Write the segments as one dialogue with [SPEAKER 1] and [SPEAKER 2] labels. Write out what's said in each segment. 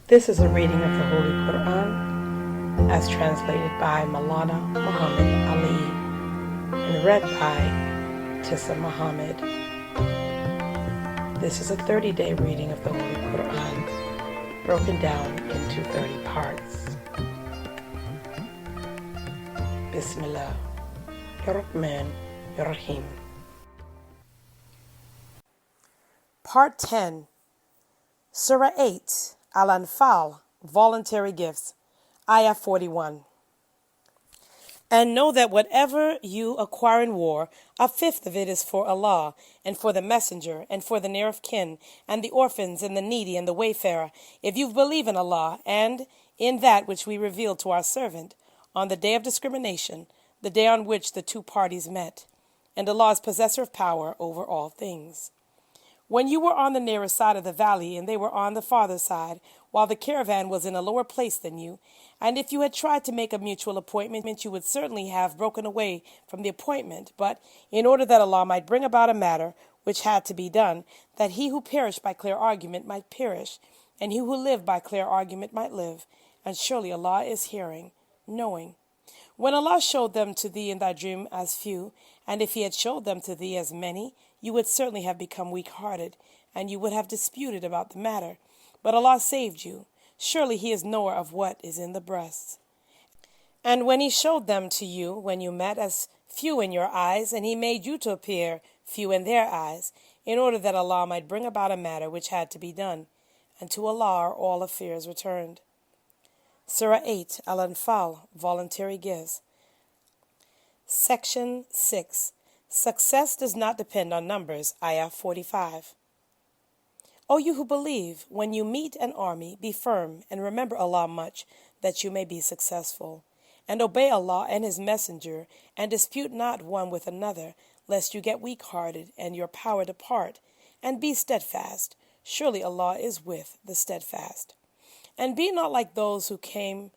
[SPEAKER 1] This is a reading of the Holy Qur'an as translated by Maulana Muhammad Ali and read by Tisa Muhammad. This is a 30-day reading of the Holy Qur'an broken down into 30 parts. Bismillah ar-Rahman ar-Rahim. Part 10, Surah 8, Anfal, Voluntary Gifts, Ayah 41. And know that whatever you acquire in war, a fifth of it is for Allah, and for the messenger, and for the near of kin, and the orphans, and the needy, and the wayfarer, if you believe in Allah, and in that which we revealed to our servant, on the day of discrimination, the day on which the two parties met. And Allah is possessor of power over all things. When you were on the nearer side of the valley, and they were on the farther side, while the caravan was in a lower place than you, and if you had tried to make a mutual appointment, you would certainly have broken away from the appointment. But in order that Allah might bring about a matter which had to be done, that he who perished by clear argument might perish, and he who lived by clear argument might live, and surely Allah is hearing, knowing. When Allah showed them to thee in thy dream as few, and if he had showed them to thee as many, you would certainly have become weak-hearted, and you would have disputed about the matter. But Allah saved you. Surely he is knower of what is in the breasts. And when he showed them to you, when you met, as few in your eyes, and he made you to appear few in their eyes, in order that Allah might bring about a matter which had to be done, and to Allah are all affairs returned. Surah 8, Anfal, Voluntary Gifts. Section 6. Success does not depend on numbers, Ayah 45. O you who believe, when you meet an army, be firm and remember Allah much, that you may be successful. And obey Allah and His Messenger, and dispute not one with another, lest you get weak-hearted and your power depart. And be steadfast. Surely Allah is with the steadfast. And be not like those who came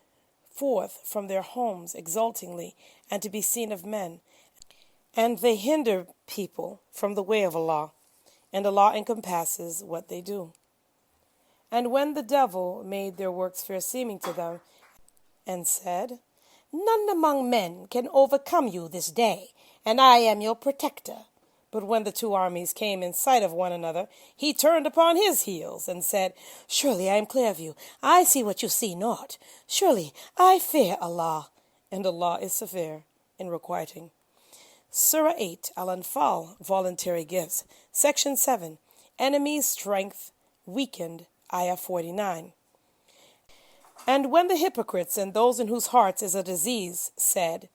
[SPEAKER 1] forth from their homes exultingly, and to be seen of men. And they hinder people from the way of Allah, and Allah encompasses what they do. And when the devil made their works fair seeming to them, and said, None among men can overcome you this day, and I am your protector. But when the two armies came in sight of one another, he turned upon his heels, and said, Surely I am clear of you. I see what you see not. Surely I fear Allah, and Allah is severe in requiting. Surah 8, Anfal, Voluntary Gifts. Section 7, Enemies' Strength Weakened, Ayah 49. And when the hypocrites and those in whose hearts is a disease said,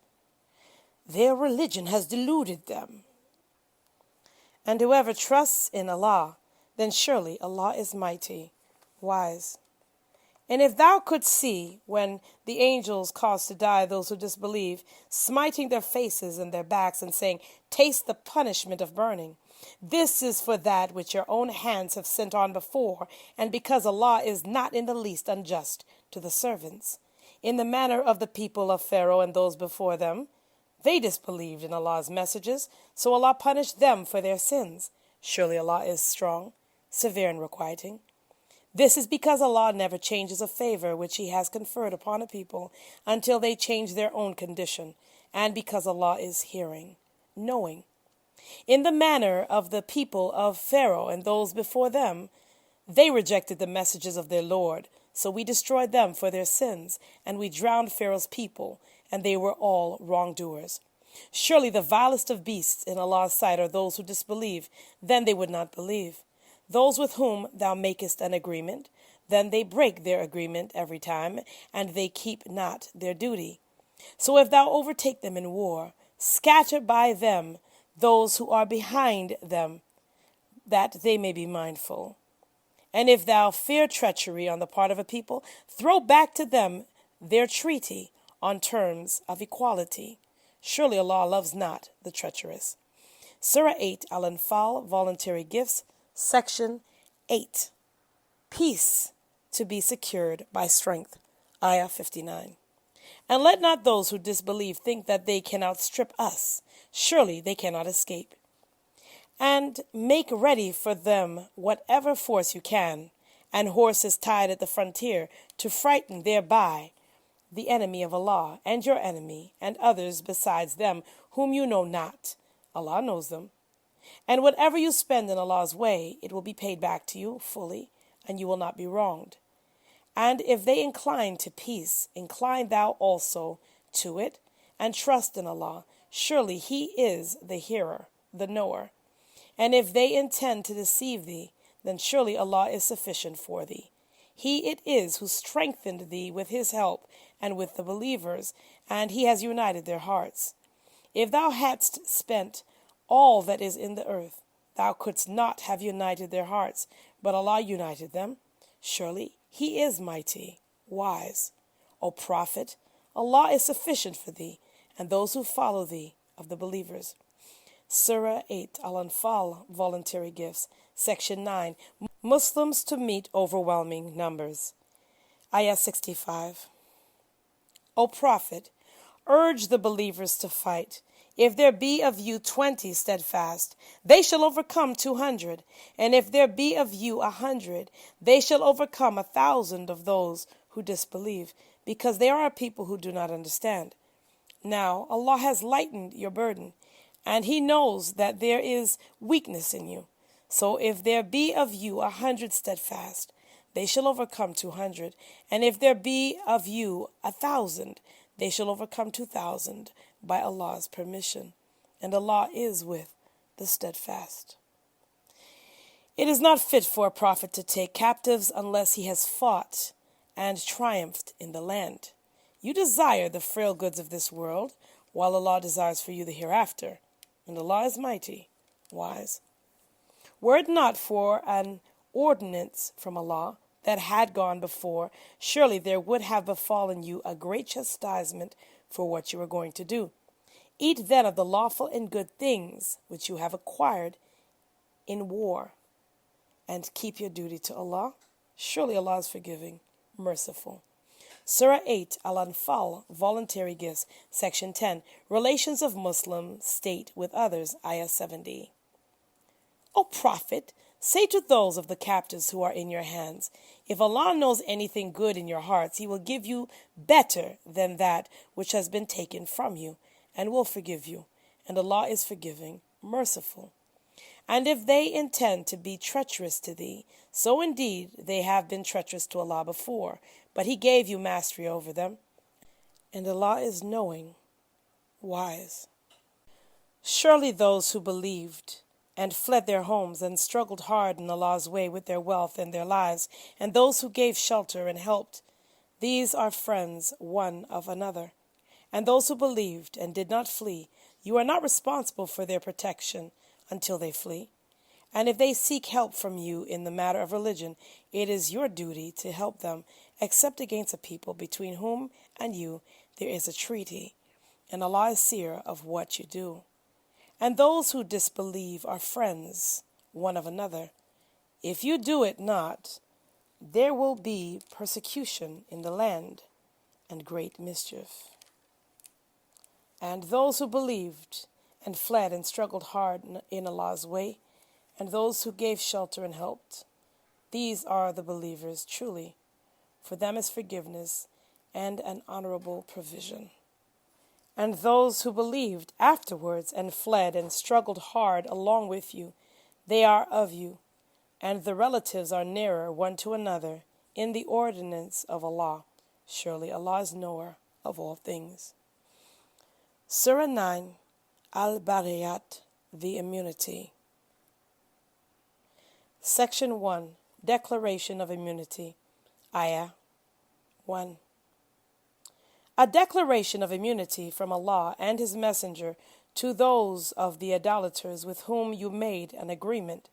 [SPEAKER 1] Their religion has deluded them. And whoever trusts in Allah, then surely Allah is mighty, wise. And if thou couldst see, when the angels caused to die those who disbelieve, smiting their faces and their backs, and saying, Taste the punishment of burning. This is for that which your own hands have sent on before, and because Allah is not in the least unjust to the servants. In the manner of the people of Pharaoh and those before them, they disbelieved in Allah's messages, so Allah punished them for their sins. Surely Allah is strong, severe in requiting. This is because Allah never changes a favor which He has conferred upon a people until they change their own condition, and because Allah is hearing, knowing. In the manner of the people of Pharaoh and those before them, they rejected the messages of their Lord, so we destroyed them for their sins, and we drowned Pharaoh's people, and they were all wrongdoers. Surely the vilest of beasts in Allah's sight are those who disbelieve, then they would not believe. Those with whom thou makest an agreement, then they break their agreement every time, and they keep not their duty. So if thou overtake them in war, scatter by them those who are behind them, that they may be mindful. And if thou fear treachery on the part of a people, throw back to them their treaty on terms of equality. Surely Allah loves not the treacherous. Surah 8, Anfal, Voluntary Gifts, Section 8. Peace to be secured by strength, Ayah 59. And let not those who disbelieve think that they can outstrip us. Surely they cannot escape. And make ready for them whatever force you can, and horses tied at the frontier, to frighten thereby the enemy of Allah, and your enemy, and others besides them whom you know not. Allah knows them. And whatever you spend in Allah's way, it will be paid back to you fully, and you will not be wronged. And if they incline to peace, incline thou also to it, and trust in Allah. Surely He is the hearer, the knower. And if they intend to deceive thee, then surely Allah is sufficient for thee. He it is who strengthened thee with His help and with the believers, and He has united their hearts. If thou hadst spent all that is in the earth, thou couldst not have united their hearts, but Allah united them. Surely He is mighty, wise. O Prophet, Allah is sufficient for thee, and those who follow thee of the believers. Surah 8, Al-Anfal, Voluntary Gifts, Section 9, Muslims to meet overwhelming numbers. Ayah 65. O Prophet, urge the believers to fight. If there be of you 20 steadfast, they shall overcome 200. And if there be of you 100, they shall overcome 1,000 of those who disbelieve, because they are a people who do not understand. Now Allah has lightened your burden, and He knows that there is weakness in you. So if there be of you 100 steadfast, they shall overcome 200. And if there be of you 1,000, they shall overcome 2,000 by Allah's permission. And Allah is with the steadfast. It is not fit for a prophet to take captives unless he has fought and triumphed in the land. You desire the frail goods of this world, while Allah desires for you the hereafter. And Allah is mighty, wise. Were it not for an ordinance from Allah that had gone before, surely there would have befallen you a great chastisement for what you were going to do. Eat then of the lawful and good things which you have acquired in war, and keep your duty to Allah. Surely Allah is forgiving, merciful. Surah 8, Al-Anfal, Voluntary Gifts, Section 10, Relations of Muslim State with Others, Ayah 70. O Prophet, say to those of the captives who are in your hands, if Allah knows anything good in your hearts, He will give you better than that which has been taken from you, and will forgive you. And Allah is forgiving, merciful. And if they intend to be treacherous to thee, so indeed they have been treacherous to Allah before, but He gave you mastery over them. And Allah is knowing, wise. Surely those who believed and fled their homes and struggled hard in Allah's way with their wealth and their lives, and those who gave shelter and helped, these are friends one of another. And those who believed and did not flee, you are not responsible for their protection until they flee. And if they seek help from you in the matter of religion, it is your duty to help them, except against a people between whom and you there is a treaty, and Allah is seer of what you do. And those who disbelieve are friends one of another. If you do it not, there will be persecution in the land and great mischief. And those who believed and fled and struggled hard in Allah's way, and those who gave shelter and helped, these are the believers truly. For them is forgiveness and an honorable provision. And those who believed afterwards and fled and struggled hard along with you, they are of you, and the relatives are nearer one to another in the ordinance of Allah. Surely Allah is knower of all things. Surah 9, Al-Bara'at, the Immunity. Section 1, Declaration of Immunity. Ayah 1. A declaration of immunity from Allah and His Messenger to those of the idolaters with whom you made an agreement.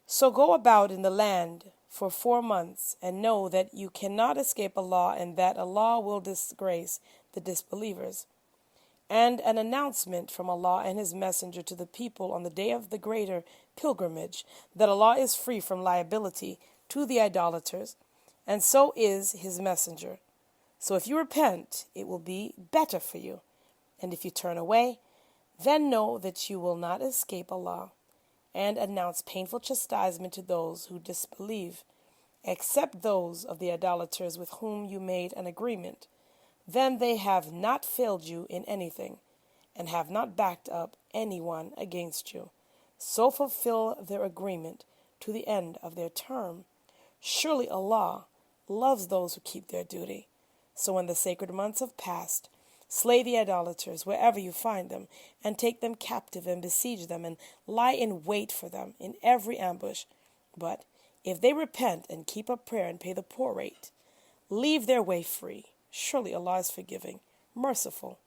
[SPEAKER 1] So go about in the land for 4 months and know that you cannot escape Allah and that Allah will disgrace the disbelievers. And an announcement from Allah and His Messenger to the people on the day of the greater pilgrimage, that Allah is free from liability to the idolaters, and so is His Messenger. So if you repent, it will be better for you. And if you turn away, then know that you will not escape Allah, and announce painful chastisement to those who disbelieve, except those of the idolaters with whom you made an agreement. Then they have not failed you in anything, and have not backed up anyone against you. So fulfill their agreement to the end of their term. Surely Allah loves those who keep their duty. So when the sacred months have passed, slay the idolaters wherever you find them, and take them captive and besiege them, and lie in wait for them in every ambush. But if they repent and keep up prayer and pay the poor rate, leave their way free. Surely Allah is forgiving, merciful.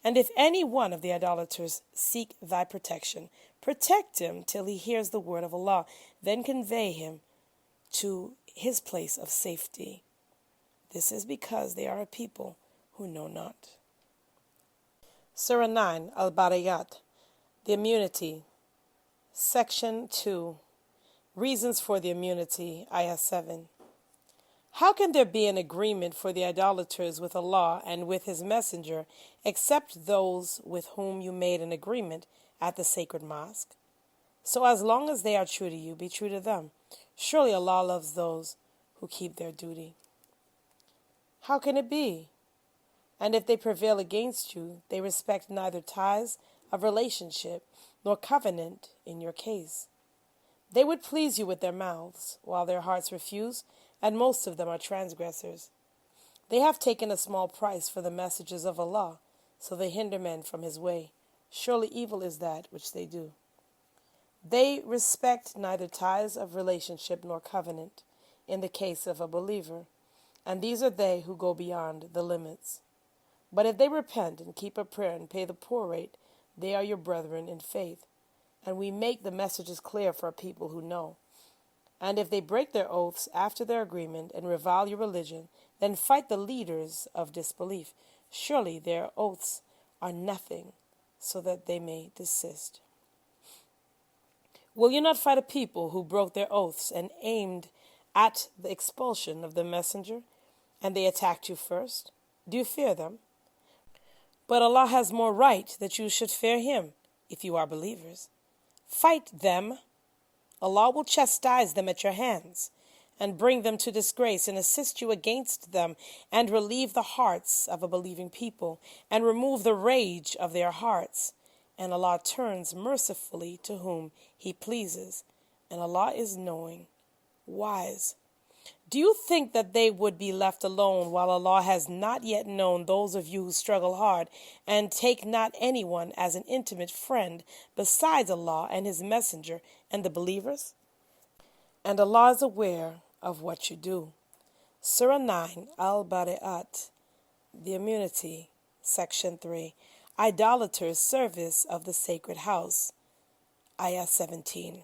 [SPEAKER 1] And if any one of the idolaters seek thy protection, protect him till he hears the word of Allah, then convey him to his place of safety. This is because they are a people who know not. Surah 9, Bara'at, the immunity. Section 2, reasons for the immunity, Ayah 7. How can there be an agreement for the idolaters with Allah and with His Messenger, except those with whom you made an agreement at the sacred mosque? So as long as they are true to you, be true to them. Surely Allah loves those who keep their duty. How can it be? And if they prevail against you, they respect neither ties of relationship nor covenant in your case. They would please you with their mouths, while their hearts refuse, and most of them are transgressors. They have taken a small price for the messages of Allah, so they hinder men from His way. Surely evil is that which they do. They respect neither ties of relationship nor covenant in the case of a believer, and these are they who go beyond the limits. But if they repent and keep up prayer and pay the poor rate, they are your brethren in faith, and we make the messages clear for a people who know. And if they break their oaths after their agreement and revile your religion, then fight the leaders of disbelief. Surely their oaths are nothing, so that they may desist. Will you not fight a people who broke their oaths and aimed at the expulsion of the messenger, and they attacked you first? Do you fear them? But Allah has more right that you should fear Him, if you are believers. Fight them. Allah will chastise them at your hands, and bring them to disgrace, and assist you against them, and relieve the hearts of a believing people, and remove the rage of their hearts. And Allah turns mercifully to whom He pleases, and Allah is knowing, wise. Do you think that they would be left alone while Allah has not yet known those of you who struggle hard, and take not anyone as an intimate friend besides Allah and His Messenger and the believers? And Allah is aware of what you do. Surah 9, Bara'at, the immunity, Section 3, Idolaters' service of the sacred house, Ayah 17.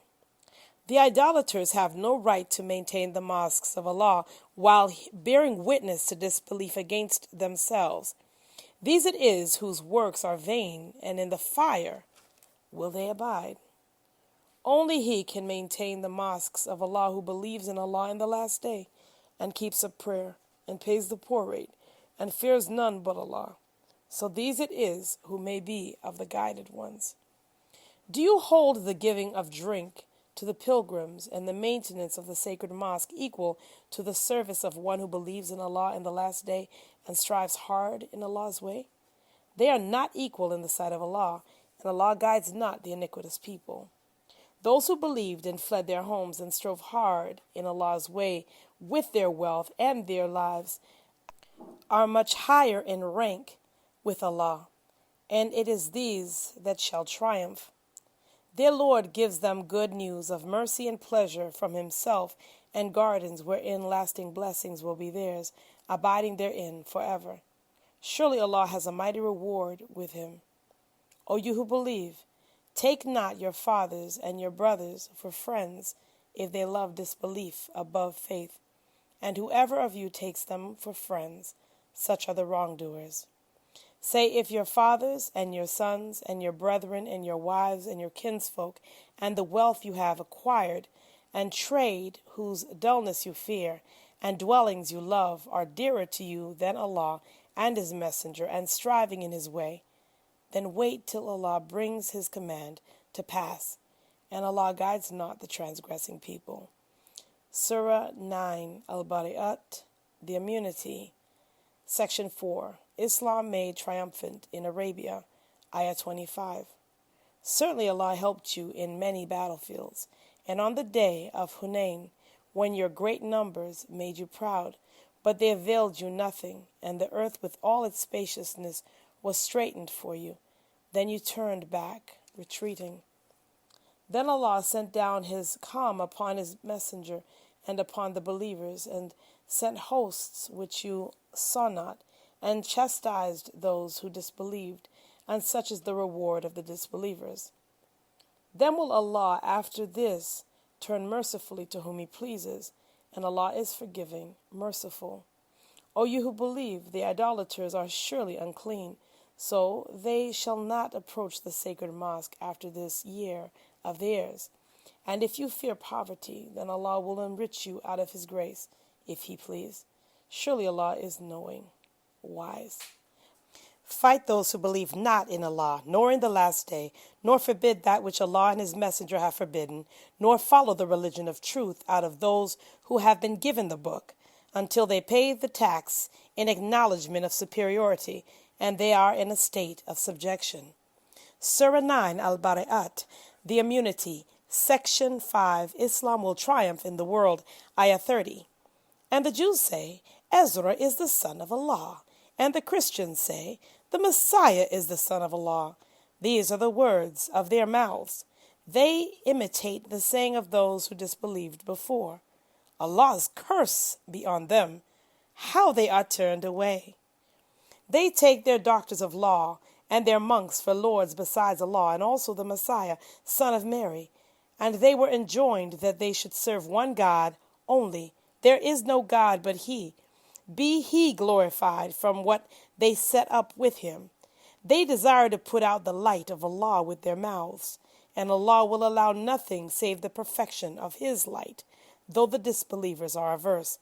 [SPEAKER 1] The idolaters have no right to maintain the mosques of Allah while bearing witness to disbelief against themselves. These it is whose works are vain, and in the fire will they abide. Only he can maintain the mosques of Allah who believes in Allah in the last day, and keeps up prayer, and pays the poor rate, and fears none but Allah. So these it is who may be of the guided ones. Do you hold the giving of drink to the pilgrims and the maintenance of the sacred mosque equal to the service of one who believes in Allah in the last day and strives hard in Allah's way? They are not equal in the sight of Allah, and Allah guides not the iniquitous people. Those who believed and fled their homes and strove hard in Allah's way with their wealth and their lives are much higher in rank with Allah, and it is these that shall triumph. Their Lord gives them good news of mercy and pleasure from Himself, and gardens wherein lasting blessings will be theirs, abiding therein forever. Surely Allah has a mighty reward with Him. O you who believe, take not your fathers and your brothers for friends if they love disbelief above faith, and whoever of you takes them for friends, such are the wrongdoers. Say, if your fathers and your sons and your brethren and your wives and your kinsfolk and the wealth you have acquired, and trade whose dullness you fear, and dwellings you love are dearer to you than Allah and His Messenger, and striving in His way, then wait till Allah brings His command to pass, and Allah guides not the transgressing people. Surah 9, Al-Bara'at, the Immunity, Section 4, Islam made triumphant in Arabia, Ayah 25. Certainly Allah helped you in many battlefields, and on the day of Hunain, when your great numbers made you proud, but they availed you nothing, and the earth with all its spaciousness was straightened for you. Then you turned back, retreating. Then Allah sent down His calm upon His messenger and upon the believers, and sent hosts which you saw not, and chastised those who disbelieved, and such is the reward of the disbelievers. Then will Allah after this turn mercifully to whom He pleases, and Allah is forgiving, merciful. O you who believe, the idolaters are surely unclean, so they shall not approach the sacred mosque after this year of theirs. And if you fear poverty, then Allah will enrich you out of His grace, if He please. Surely Allah is knowing, wise. Fight those who believe not in Allah, nor in the last day, nor forbid that which Allah and His messenger have forbidden, nor follow the religion of truth out of those who have been given the book, until they pay the tax in acknowledgement of superiority, and they are in a state of subjection. Surah 9, Al-Bara'at, the Immunity, Section 5, Islam will triumph in the world, Ayah 30. And the Jews say, Ezra is the son of Allah. And the Christians say, the Messiah is the son of Allah. These are the words of their mouths. They imitate the saying of those who disbelieved before. Allah's curse be on them. How they are turned away. They take their doctors of law and their monks for lords besides Allah, and also the Messiah, son of Mary. And they were enjoined that they should serve one God only. There is no God but He. Be He glorified from what they set up with Him. They desire to put out the light of Allah with their mouths, and Allah will allow nothing save the perfection of His light, though the disbelievers are averse.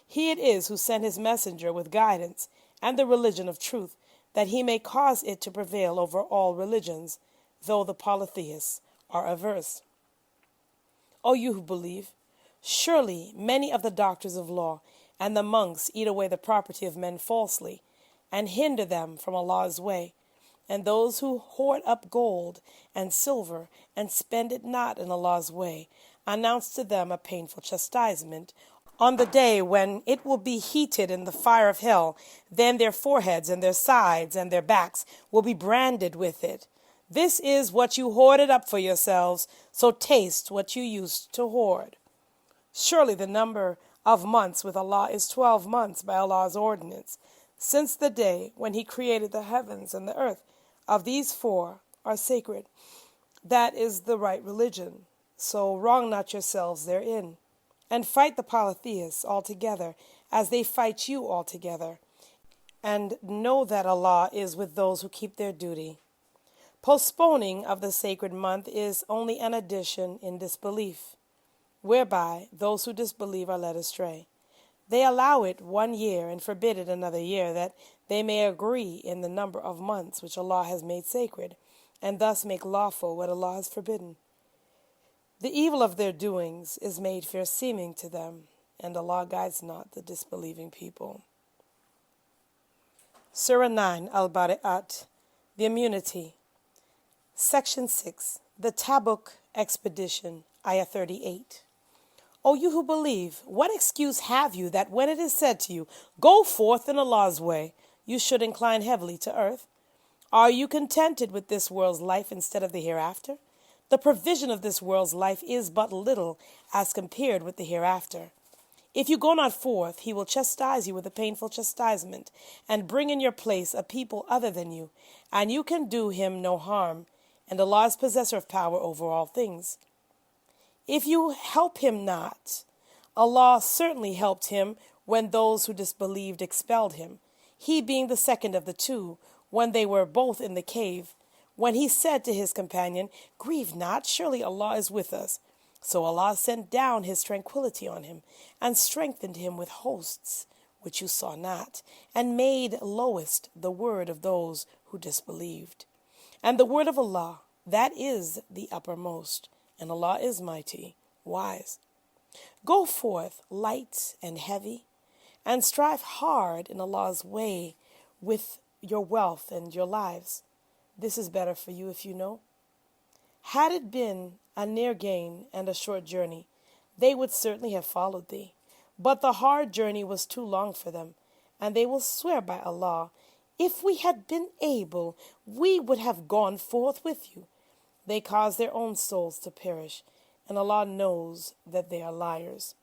[SPEAKER 1] He it is who sent His messenger with guidance and the religion of truth, that He may cause it to prevail over all religions, though the polytheists are averse. O you who believe, surely many of the doctors of law and the monks eat away the property of men falsely, and hinder them from Allah's way. And those who hoard up gold and silver, and spend it not in Allah's way, announce to them a painful chastisement on the day when it will be heated in the fire of hell. Then their foreheads and their sides and their backs will be branded with it. This is what you hoarded up for yourselves, so taste what you used to hoard. Surely the number of months with Allah is 12 months by Allah's ordinance, since the day when He created the heavens and the earth. Of these 4 are sacred. That is the right religion, so wrong not yourselves therein. And fight the polytheists altogether, as they fight you altogether. And know that Allah is with those who keep their duty. Postponing of the sacred month is only an addition in disbelief, whereby those who disbelieve are led astray. They allow it 1 year and forbid it another year, that they may agree in the number of months which Allah has made sacred, and thus make lawful what Allah has forbidden. The evil of their doings is made fair seeming to them, and Allah guides not the disbelieving people. Surah 9, Al-Bara'at, the Immunity, Section 6, the Tabuk Expedition, Ayah 38. O you who believe, what excuse have you that when it is said to you, go forth in Allah's way, you should incline heavily to earth? Are you contented with this world's life instead of the hereafter? The provision of this world's life is but little as compared with the hereafter. If you go not forth, He will chastise you with a painful chastisement, and bring in your place a people other than you, and you can do Him no harm, and Allah is possessor of power over all things. If you help him not, Allah certainly helped him when those who disbelieved expelled him, he being the second of the 2, when they were both in the cave, when he said to his companion, Grieve not, surely Allah is with us. So Allah sent down His tranquility on him, and strengthened him with hosts, which you saw not, and made lowest the word of those who disbelieved. And the word of Allah, that is the uppermost. and Allah is mighty, wise. Go forth light and heavy, and strive hard in Allah's way with your wealth and your lives. This is better for you if you know. Had it been a near gain and a short journey, they would certainly have followed thee. But the hard journey was too long for them, and they will swear by Allah, if we had been able, we would have gone forth with you. They caused their own souls to perish, and Allah knows that they are liars.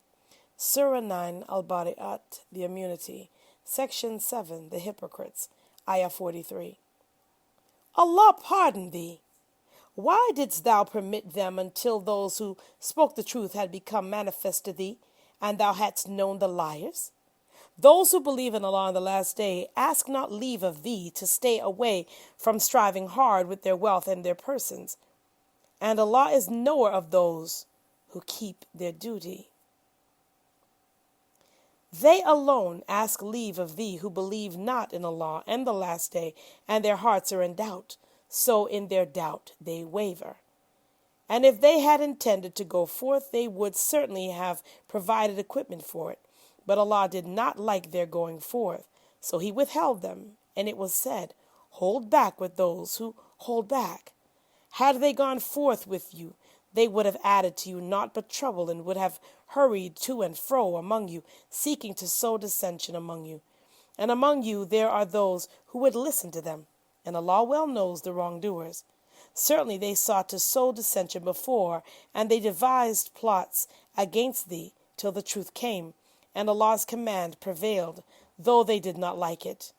[SPEAKER 1] Surah 9, Al-Bara'at, the immunity. Section 7, the hypocrites. Ayah 43. Allah pardon thee. Why didst thou permit them until those who spoke the truth had become manifest to thee, and thou hadst known the liars? Those who believe in Allah on the last day ask not leave of thee to stay away from striving hard with their wealth and their persons. And Allah is knower of those who keep their duty. They alone ask leave of thee who believe not in Allah and the last day, and their hearts are in doubt. So in their doubt they waver. And if they had intended to go forth, they would certainly have provided equipment for it. But Allah did not like their going forth, so He withheld them. And it was said, hold back with those who hold back. Had they gone forth with you, they would have added to you naught but trouble, and would have hurried to and fro among you, seeking to sow dissension among you. And among you there are those who would listen to them, and Allah well knows the wrongdoers. Certainly they sought to sow dissension before, and they devised plots against thee till the truth came, and Allah's command prevailed, though they did not like it.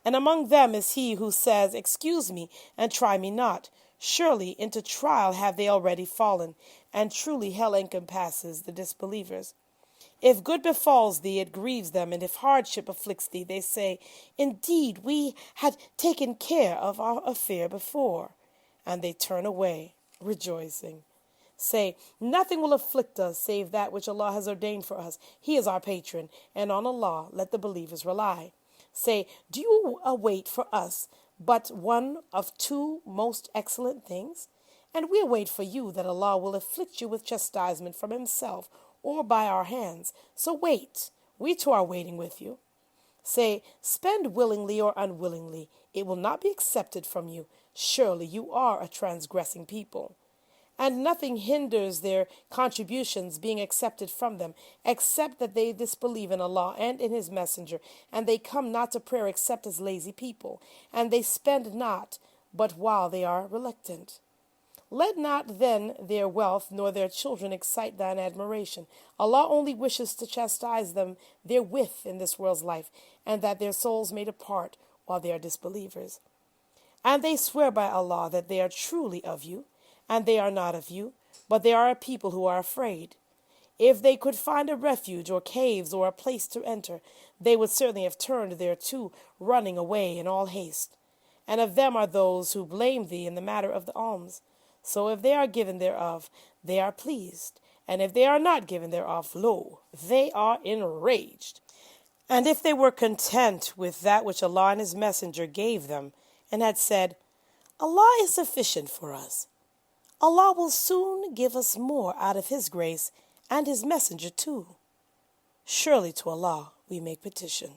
[SPEAKER 1] And among them is he who says, excuse me, and try me not. Surely into trial have they already fallen, and truly hell encompasses the disbelievers. If good befalls thee, it grieves them, and if hardship afflicts thee, they say, indeed, we had taken care of our affair before. And they turn away, rejoicing. Say, nothing will afflict us save that which Allah has ordained for us. He is our patron, and on Allah let the believers rely. Say, do you await for us but one of two most excellent things? And we await for you that Allah will afflict you with chastisement from Himself or by our hands. So wait, we too are waiting with you. Say, spend willingly or unwillingly, it will not be accepted from you. Surely you are a transgressing people. And nothing hinders their contributions being accepted from them, except that they disbelieve in Allah and in His messenger, and they come not to prayer except as lazy people, and they spend not, but while they are reluctant. Let not then their wealth nor their children excite thine admiration. Allah only wishes to chastise them therewith in this world's life, and that their souls may depart while they are disbelievers. And they swear by Allah that they are truly of you, and they are not of you, but they are a people who are afraid. If they could find a refuge or caves or a place to enter, they would certainly have turned thereto, running away in all haste. And of them are those who blame thee in the matter of the alms. So if they are given thereof, they are pleased. And if they are not given thereof, lo, they are enraged. And if they were content with that which Allah and His messenger gave them, and had said, Allah is sufficient for us, Allah will soon give us more out of His grace, and His messenger too. Surely to Allah we make petition.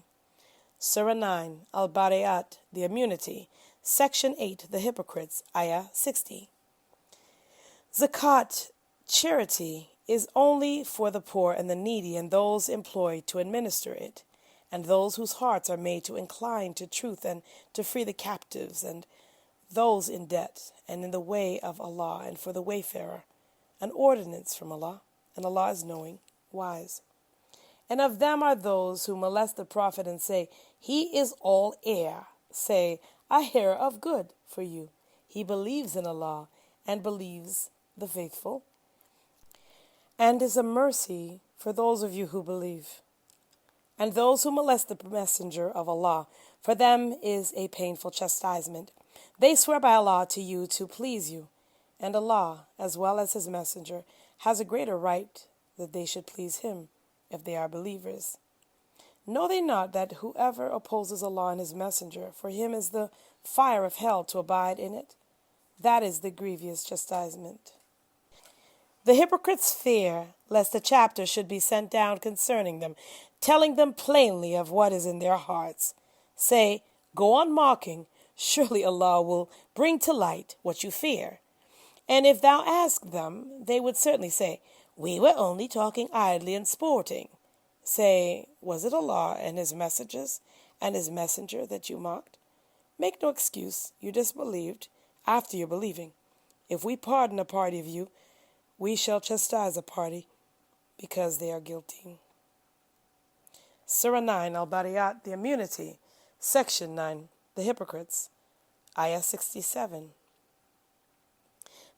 [SPEAKER 1] Surah 9, Al-Bara'at, the immunity. Section 8, the hypocrites. Ayah 60. Zakat, charity, is only for the poor and the needy and those employed to administer it, and those whose hearts are made to incline to truth and to free the captives, and those in debt, and in the way of Allah, and for the wayfarer, an ordinance from Allah, and Allah is knowing, wise. And of them are those who molest the Prophet and say, He is all air. Say, I hear of good for you. He believes in Allah, and believes the faithful, and is a mercy for those of you who believe. And those who molest the messenger of Allah, for them is a painful chastisement. They swear by Allah to you to please you, and Allah, as well as His messenger, has a greater right that they should please Him, if they are believers. Know they not that whoever opposes Allah and His messenger, for him is the fire of hell to abide in it? That is the grievous chastisement. The hypocrites fear lest a chapter should be sent down concerning them, telling them plainly of what is in their hearts. Say, go on mocking, surely Allah will bring to light what you fear. And if thou ask them, they would certainly say, we were only talking idly and sporting. Say, was it Allah and His messages and His messenger that you mocked? Make no excuse, you disbelieved after your believing. If we pardon a party of you, we shall chastise a party because they are guilty. Surah 9, Al-Bara'at, the immunity, Section 9, the hypocrites, Ayah 67.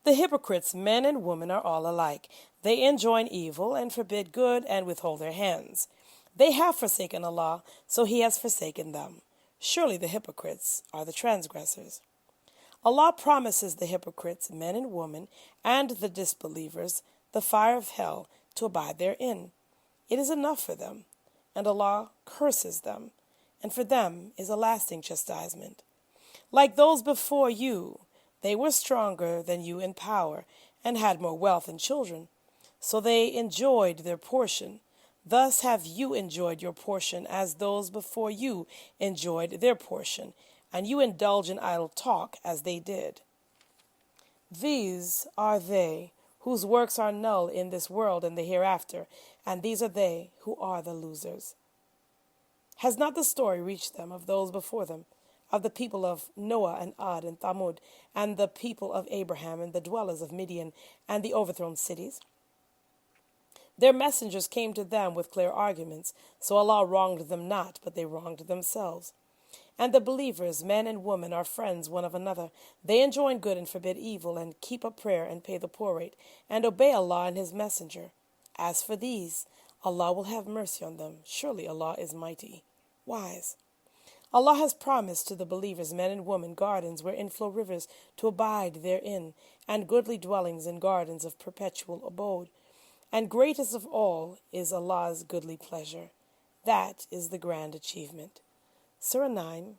[SPEAKER 1] The hypocrites, men and women, are all alike. They enjoin evil and forbid good and withhold their hands. They have forsaken Allah, so He has forsaken them. Surely the hypocrites are the transgressors. Allah promises the hypocrites, men and women, and the disbelievers, the fire of hell to abide therein. It is enough for them, and Allah curses them, and for them is a lasting chastisement. Like those before you, they were stronger than you in power, and had more wealth and children, so they enjoyed their portion. Thus have you enjoyed your portion as those before you enjoyed their portion, and you indulge in idle talk as they did. These are they whose works are null in this world and the hereafter, and these are they who are the losers. Has not the story reached them of those before them, of the people of Noah and Ad and Thamud, and the people of Abraham and the dwellers of Midian and the overthrown cities? Their messengers came to them with clear arguments, so Allah wronged them not, but they wronged themselves. And the believers, men and women, are friends one of another. They enjoin good and forbid evil, and keep up prayer and pay the poor rate, and obey Allah and His messenger. As for these, Allah will have mercy on them. Surely Allah is mighty, wise. Allah has promised to the believers, men and women, gardens wherein flow rivers to abide therein, and goodly dwellings in gardens of perpetual abode. And greatest of all is Allah's goodly pleasure. That is the grand achievement. Surah 9,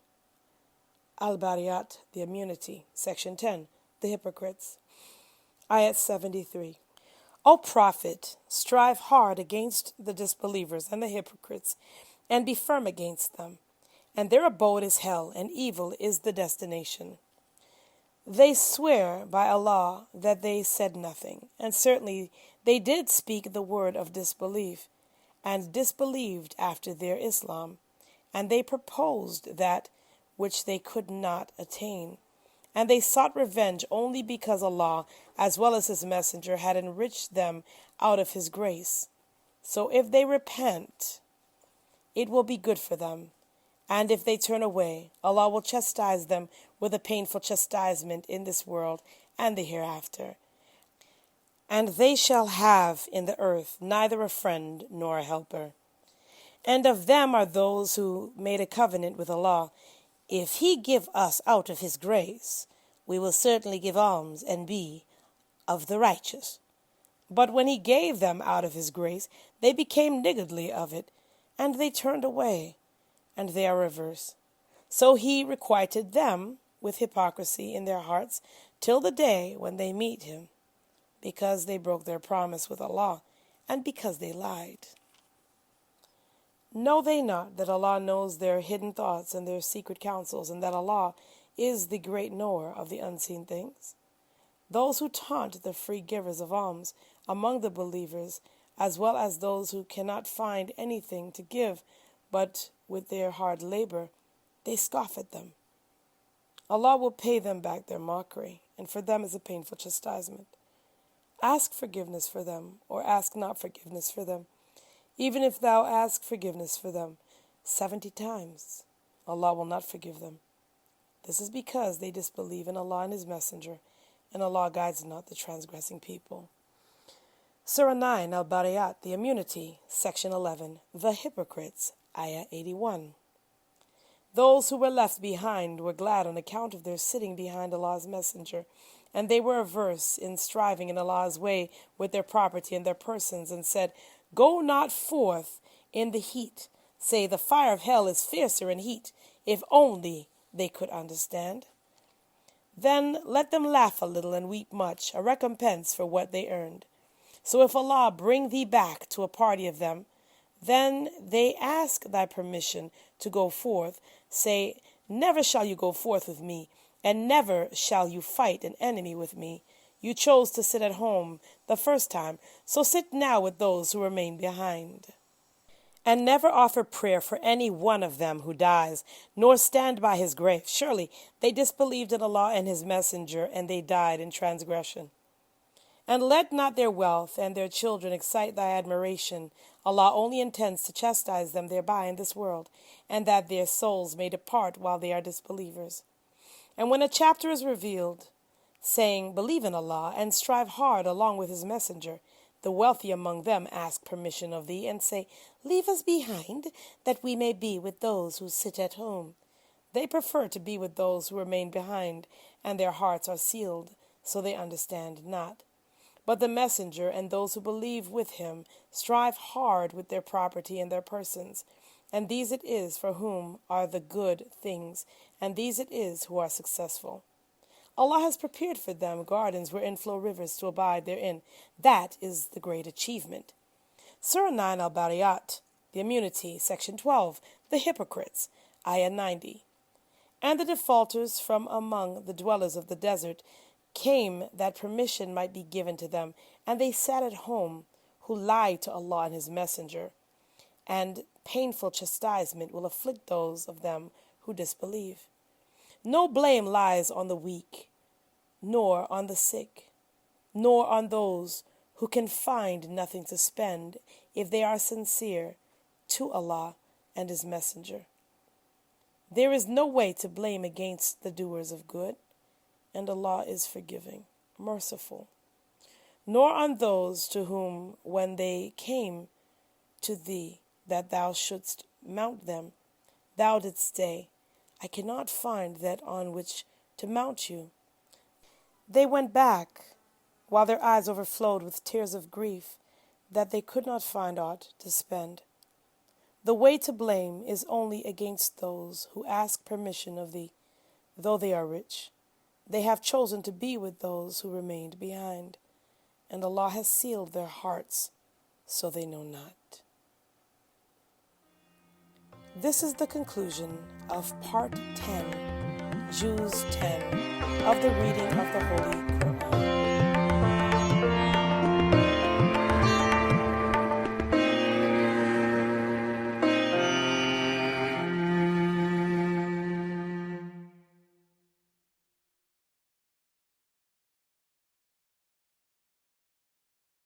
[SPEAKER 1] Al-Bara'at, the immunity, Section 10, the hypocrites, Ayat 73. O Prophet, strive hard against the disbelievers and the hypocrites, and be firm against them. And their abode is hell, and evil is the destination. They swear by Allah that they said nothing, and certainly they did speak the word of disbelief, and disbelieved after their Islam, and they proposed that which they could not attain. And they sought revenge only because Allah, as well as His messenger, had enriched them out of His grace. So if they repent, it will be good for them. And if they turn away, Allah will chastise them with a painful chastisement in this world and the hereafter. And they shall have in the earth neither a friend nor a helper. And of them are those who made a covenant with Allah. If He give us out of His grace, we will certainly give alms and be of the righteous. But when He gave them out of His grace, they became niggardly of it, and they turned away, and they are reverse. So He requited them with hypocrisy in their hearts till the day when they meet Him, because they broke their promise with Allah, and because they lied. Know they not that Allah knows their hidden thoughts and their secret counsels, and that Allah is the great knower of the unseen things? Those who taunt the free givers of alms among the believers, as well as those who cannot find anything to give but with their hard labor, they scoff at them. Allah will pay them back their mockery, and for them is a painful chastisement. Ask forgiveness for them, or ask not forgiveness for them. Even if thou ask forgiveness for them 70 times, Allah will not forgive them. This is because they disbelieve in Allah and His messenger, and Allah guides not the transgressing people. Surah 9, Al-Bara'at, the immunity, Section 11, the hypocrites, Ayah 81. Those who were left behind were glad on account of their sitting behind Allah's messenger, and they were averse in striving in Allah's way with their property and their persons, and said, Go not forth in the heat. Say, the fire of hell is fiercer in heat, if only they could understand. Then let them laugh a little and weep much, a recompense for what they earned. So if Allah bring thee back to a party of them, then they ask thy permission to go forth. Say, never shall you go forth with me, and never shall you fight an enemy with me. You chose to sit at home the first time, so sit now with those who remain behind. And never offer prayer for any one of them who dies, nor stand by his grave. Surely they disbelieved in Allah and his messenger, and they died in transgression. And let not their wealth and their children excite thy admiration. Allah only intends to chastise them thereby in this world, and that their souls may depart while they are disbelievers. And when a chapter is revealed, saying, believe in Allah, and strive hard along with his messenger, the wealthy among them ask permission of thee, and say, leave us behind, that we may be with those who sit at home. They prefer to be with those who remain behind, and their hearts are sealed, so they understand not. But the messenger and those who believe with him strive hard with their property and their persons, and these it is for whom are the good things, and these it is who are successful. Allah has prepared for them gardens wherein flow rivers to abide therein. That is the great achievement. Surah 9 al-Bara'at, the immunity, Section 12, the hypocrites, Ayah 90. And the defaulters from among the dwellers of the desert came that permission might be given to them, and they sat at home, who lied to Allah and his messenger, and painful chastisement will afflict those of them who disbelieve. No blame lies on the weak, nor on the sick, nor on those who can find nothing to spend if they are sincere to Allah and his messenger. There is no way to blame against the doers of good, and Allah is forgiving, merciful. Nor on those to whom, when they came to thee that thou shouldst mount them, thou didst say, I cannot find that on which to mount you. They went back, while their eyes overflowed with tears of grief, that they could not find aught to spend. The way to blame is only against those who ask permission of thee, though they are rich. They have chosen to be with those who remained behind, and Allah has sealed their hearts, so they know not. This is the conclusion of Part 10, Juz 10, of the reading of the Holy Qur'an.